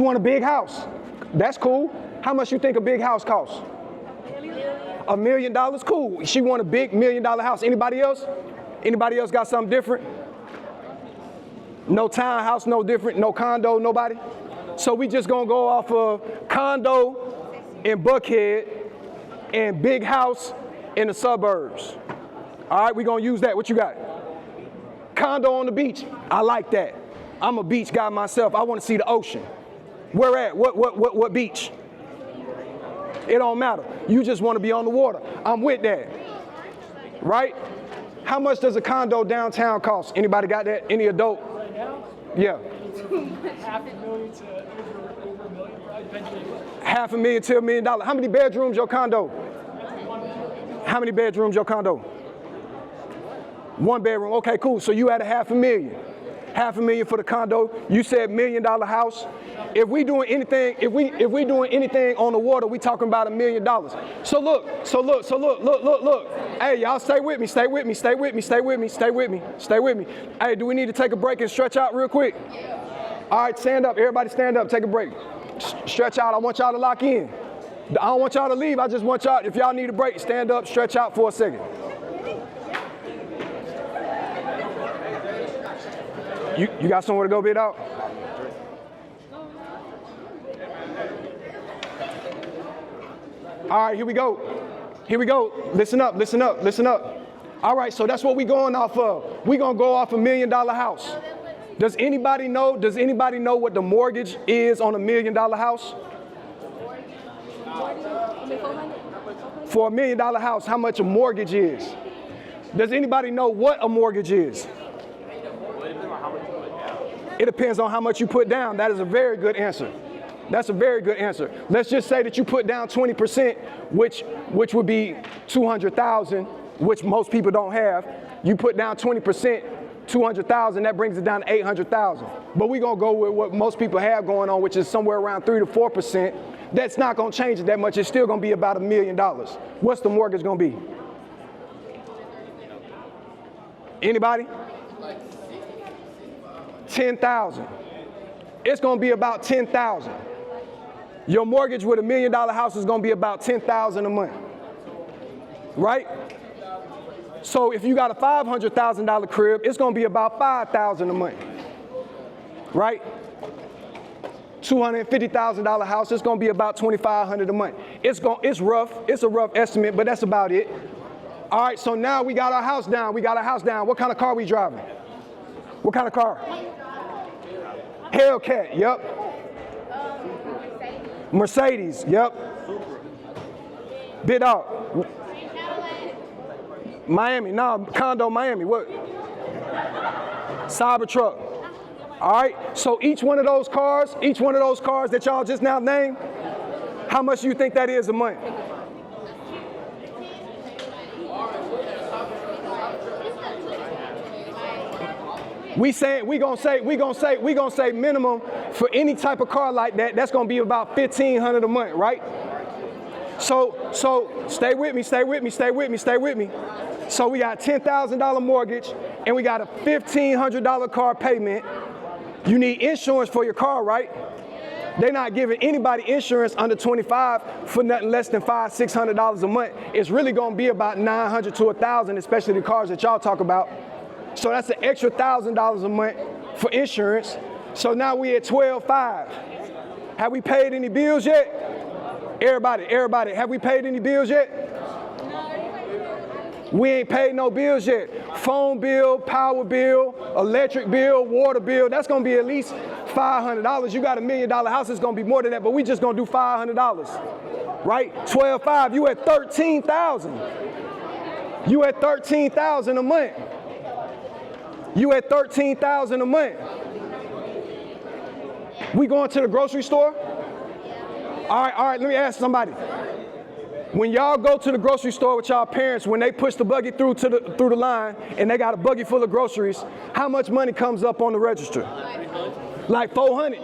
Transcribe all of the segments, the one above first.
want a big house. That's cool. How much you think a big house costs? $1 million? Cool. She want a big $1 million house. Anybody else? Anybody else got something different? No townhouse, no different, no condo, nobody? So we just gonna go off of condo in Buckhead and big house in the suburbs. All right, we gonna use that. What you got? Condo on the beach. I like that. I'm a beach guy myself. I wanna see the ocean. Where at? What beach? It don't matter. You just wanna be on the water. I'm with that. Right? How much does a condo downtown cost? Anybody got that? Any adult? Right now? Yeah. $500,000 to over $1 million, probably eventually. $500,000 to $1 million. How many bedrooms your condo? How many bedrooms your condo? 1 bedroom. Okay, cool. So you had a $500,000. $500,000 for the condo. You said $1 million house. If we doing anything, if we doing anything on the water, we talking about $1 million. So look. Hey, y'all stay with me. Hey, do we need to take a break and stretch out real quick? All right, stand up. Everybody stand up. Take a break. Stretch out. I want y'all to lock in. I don't want y'all to leave. I just want y'all, if y'all need a break, stand up, stretch out for a second. You got somewhere to go, bid out? All right, here we go. Listen up. All right, so that's what we going off of. We gonna go off $1 million house. Does anybody know what the mortgage is on $1 million house? For $1 million house, how much a mortgage is? Does anybody know what a mortgage is? It depends on how much you put down. That is a very good answer. That's a very good answer. Let's just say that you put down 20%, which would be $200,000, which most people don't have. You put down 20%, $200,000, that brings it down to $800,000. But we're gonna go with what most people have going on, which is somewhere around 3 to 4%. That's not gonna change it that much. It's still gonna be about $1 million. What's the mortgage gonna be? Anybody? 10,000. It's gonna be about 10,000. Your mortgage with $1 million house is gonna be about 10,000 a month, right? So if you got a $500,000 crib, it's gonna be about 5,000 a month, right? $250,000 house, it's gonna be about 2,500 a month. It's rough. It's a rough estimate, but that's about it. All right, so now we got our house down. What kind of car we driving? What kind of car? Hellcat, yep. Mercedes, yep. Bid out. Miami, no, condo Miami, what? Cybertruck. All right, so each one of those cars that y'all just now named, how much do you think that is a month? We gonna say minimum for any type of car like that. That's gonna be about $1,500 a month, right? So stay with me. So we got $10,000 mortgage and we got a $1,500 car payment. You need insurance for your car, right? They're not giving anybody insurance under 25 for nothing less than $500, $600 a month. It's really gonna be about $900 to $1,000, especially the cars that y'all talk about. So that's an extra $1,000 a month for insurance. So now we at $12,500. Have we paid any bills yet? Everybody, have we paid any bills yet? We ain't paid no bills yet. Phone bill, power bill, electric bill, water bill, that's gonna be at least $500. You got $1 million house, it's gonna be more than that, but we just gonna do $500, right? $12,500, you at $13,000. You at $13,000 a month. You at $13,000 a month. We going to the grocery store? All right, let me ask somebody. When y'all go to the grocery store with y'all parents, when they push the buggy through the line and they got a buggy full of groceries, how much money comes up on the register? Like 400,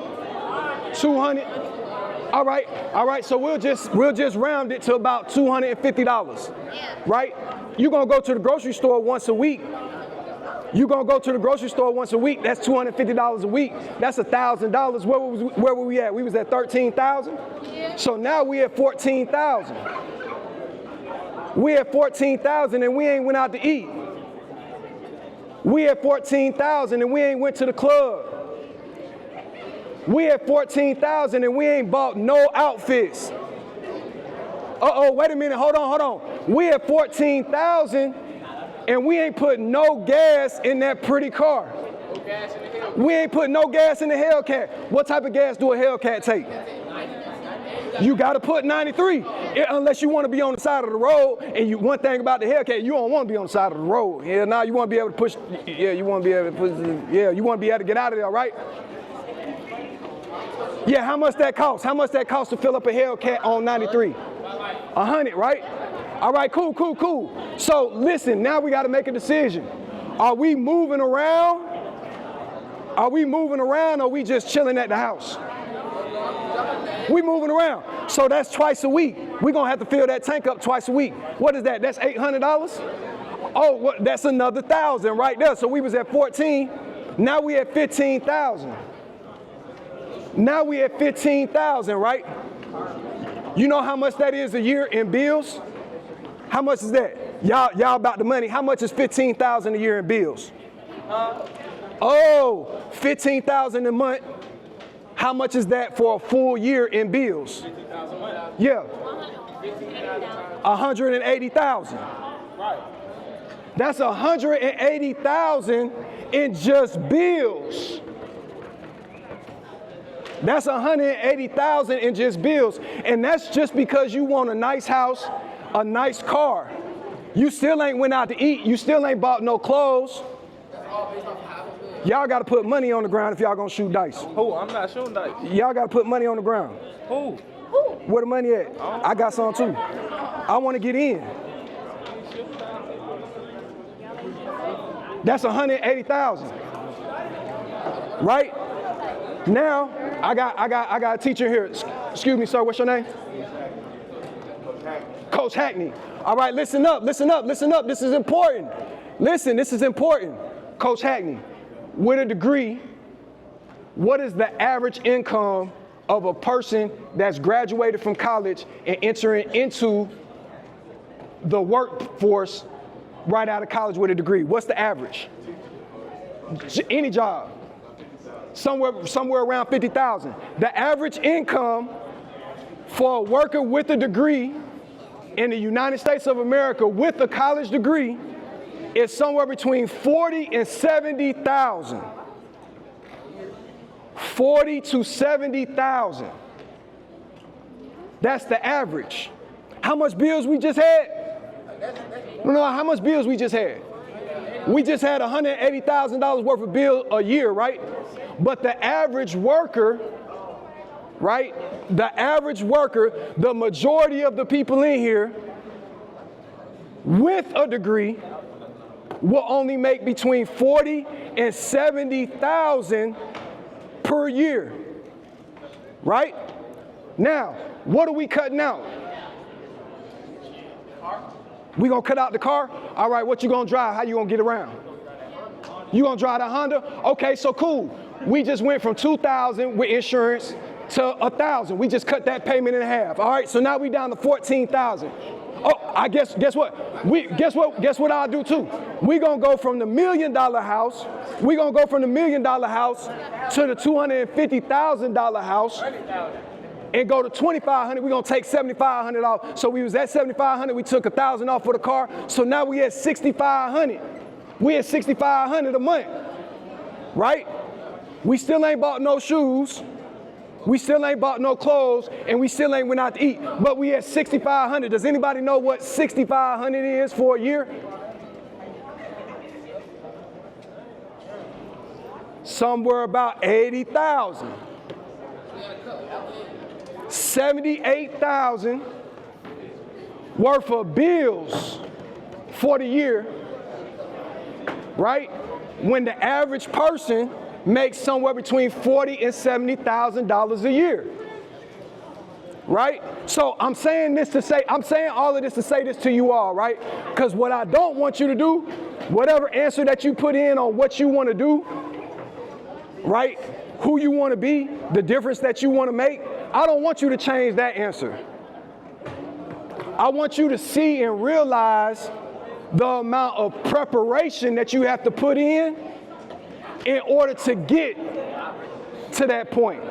200. All right, so we'll just round it to about $250, right? You're gonna go to the grocery store once a week. You gonna go to the grocery store once a week, that's $250 a week. That's $1,000. Where were we at? We was at 13,000? Yeah. So now we at 14,000. We at 14,000 and we ain't went out to eat. We at 14,000 and we ain't went to the club. We at 14,000 and we ain't bought no outfits. Uh-oh, wait a minute, hold on. We at 14,000 and we ain't put no gas in that pretty car. No gas in the Hellcat. We ain't put no gas in the Hellcat. What type of gas do a Hellcat take? You gotta put 93, unless you wanna be on the side of the road, and one thing about the Hellcat, you don't wanna be on the side of the road. Yeah, now you wanna be able to push, you wanna be able to get out of there, right? Yeah, how much that cost? How much that cost to fill up a Hellcat on 93? 100, right? All right, cool. So listen, now we gotta make a decision. Are we moving around? Or we just chilling at the house? We moving around. So that's twice a week. We're gonna have to fill that tank up twice a week. What is that? That's $800? Oh, that's another 1,000 right there. So we was at 14, now we at 15,000. Now we at 15,000, right? You know how much that is a year in bills? How much is that? Y'all about the money. How much is 15,000 a year in bills? Oh, 15,000 a month. How much is that for a full year in bills? 50,000 a month. Yeah. 180,000. Right. That's 180,000 in just bills. That's 180,000 in just bills. And that's just because you want a nice house, a nice car. You still ain't went out to eat. You still ain't bought no clothes. Y'all got to put money on the ground if y'all going to shoot dice. Who? I'm not shooting dice. Y'all got to put money on the ground. Who? Where the money at? I got some too. I want to get in. That's 180,000. Right? Now, I got a teacher here. Excuse me, sir, what's your name? Coach Hackney. All right, listen up. This is important. Listen, this is important. Coach Hackney, with a degree, what is the average income of a person that's graduated from college and entering into the workforce right out of college with a degree? What's the average? Any job. Somewhere around 50,000. The average income for a worker with a degree in the United States of America with a college degree is somewhere between 40 and 70,000. 40 to 70,000. That's the average. How much bills we just had? No, how much bills we just had? We just had $180,000 worth of bill a year, right? But the average worker, right? The average worker, the majority of the people in here with a degree will only make between 40 and 70,000 per year, right? Now, what are we cutting out? We gonna cut out the car? All right, what you gonna drive? How you gonna get around? You gonna drive the Honda? Okay, so cool. We just went from 2,000 with insurance to 1,000. We just cut that payment in half. All right, so now we down to 14,000. Oh, I guess what? Guess what I'll do too? We gonna go from the $1 million house. We gonna go from the $1 million house to the $250,000 house. And go to 2,500, we're gonna take 7,500 off. So we was at 7,500, we took 1,000 off for the car. So now we at 6,500. We at 6,500 a month, right? We still ain't bought no shoes. We still ain't bought no clothes, and we still ain't went out to eat. But we at 6,500. Does anybody know what 6,500 is for a year? Somewhere about 80,000. 78,000 worth of bills for the year, right? When the average person makes somewhere between $40,000 and $70,000 a year. right? So I'm saying all of this to say this to you all, right? Because what I don't want you to do, whatever answer that you put in on what you want to do, right? Who you want to be, the difference that you want to make, I don't want you to change that answer. I want you to see and realize the amount of preparation that you have to put in order to get to that point.